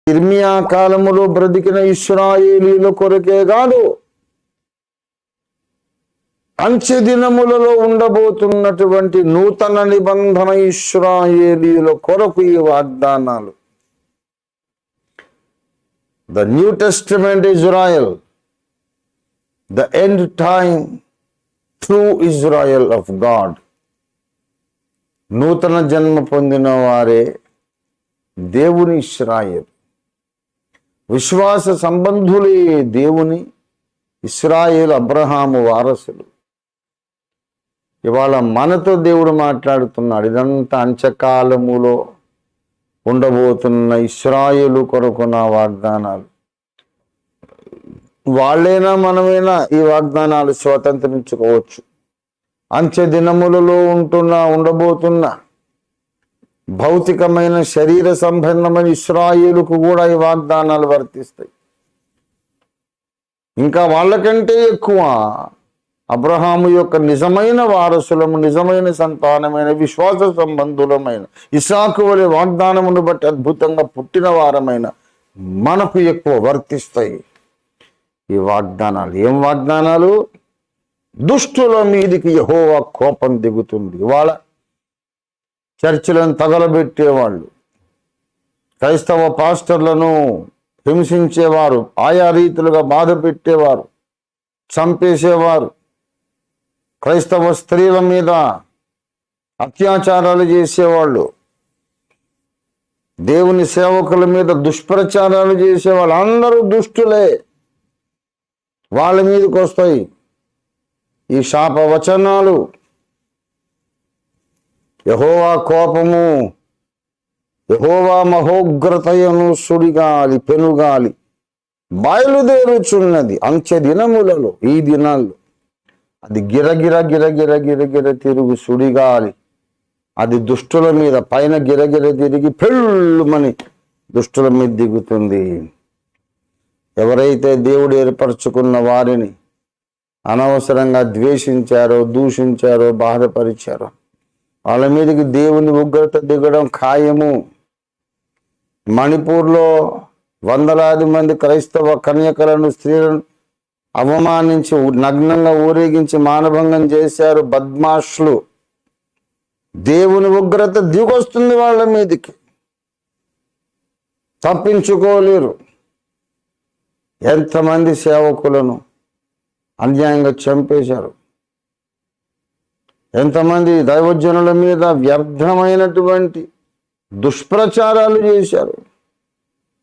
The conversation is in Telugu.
ఇర్మియా కాలములో బ్రతికిన ఇశ్రాయేలీల కొరకే కాదు, అంచె దినములలో ఉండబోతున్నటువంటి నూతన నిబంధన ఇశ్రాయేలీల కొరకు ఈ వాగ్దానాలు. The new testament Israel, the end time true Israel of God. నూతన జన్మ పొందిన వారే దేవుని ఇశ్రాయేల్. విశ్వాస సంబంధులే దేవుని ఇశ్రాయేల్, అబ్రహాము వారసులు. ఇవాళ మనతో దేవుడు మాట్లాడుతున్నాడు. ఇదంతా అంచకాలములో ఉండబోతున్న ఇశ్రాయేలు కొరకు నా వాగ్దానాలు. వాళ్ళైనా మనమైనా ఈ వాగ్దానాలు స్వతంత్రించుకోవచ్చు. అంచె దినములలో ఉండబోతున్న భౌతికమైన శరీర సంబంధమైన ఇశ్రాయేలుకు కూడా ఈ వాగ్దానాలు వర్తిస్తాయి. ఇంకా వాళ్ళకంటే ఎక్కువ అబ్రహాము యొక్క నిజమైన వారసులము, నిజమైన సంతానమైన, విశ్వాస సంబంధులమైన, ఇస్సాకు వలె వాగ్దానమును బట్టి అద్భుతంగా పుట్టిన వారమైన మనకు ఎక్కువ వర్తిస్తాయి ఈ వాగ్దానాలు. ఏం వాగ్దానాలు? దుష్టుల మీదికి యెహోవా కోపం దిగుతుంది. ఇవాళ చర్చిలను తగలబెట్టేవాళ్ళు, క్రైస్తవ పాస్టర్లను హింసించేవారు, ఆయా రీతులుగా బాధ పెట్టేవారు, చంపేసేవారు, క్రైస్తవ స్త్రీల మీద అత్యాచారాలు చేసేవాళ్ళు, దేవుని సేవకుల మీద దుష్ప్రచారాలు చేసేవాళ్ళు, అందరూ దుష్టులే. వాళ్ళ మీదకి వస్తాయి ఈ శాప వచనాలు. యెహోవా కోపము, యెహోవా మహోగ్రతయను సుడిగాలి, పెనుగాలి బయలుదేరుచున్నది అంచె దినములలో. ఈ దినాల్లో అది గిరగిర గిరగిర గిరగిర తిరుగు సుడిగాలి. అది దుష్టుల మీద పైన గిరగిర తిరిగి పెళ్ళుమని దుష్టుల మీద దిగుతుంది. ఎవరైతే దేవుడు ఏర్పరచుకున్న వారిని అనవసరంగా ద్వేషించారో, దూషించారో, బాధపరిచారో వాళ్ళ మీదకి దేవుని ఉగ్రత దిగడం ఖాయము. మణిపూర్లో వందలాది మంది క్రైస్తవ కన్యకలను, స్త్రీలను అవమానించి నగ్నంగా ఊరేగించి మానభంగం చేశారు బద్మాష్లు. దేవుని ఉగ్రత దిగొస్తుంది వాళ్ళ మీదకి, తప్పించుకోలేరు. ఎంతమంది సేవకులను అన్యాయంగా చంపేశారు, ఎంతమంది దైవజనుల మీద వ్యర్థమైనటువంటి దుష్ప్రచారాలు చేశారు.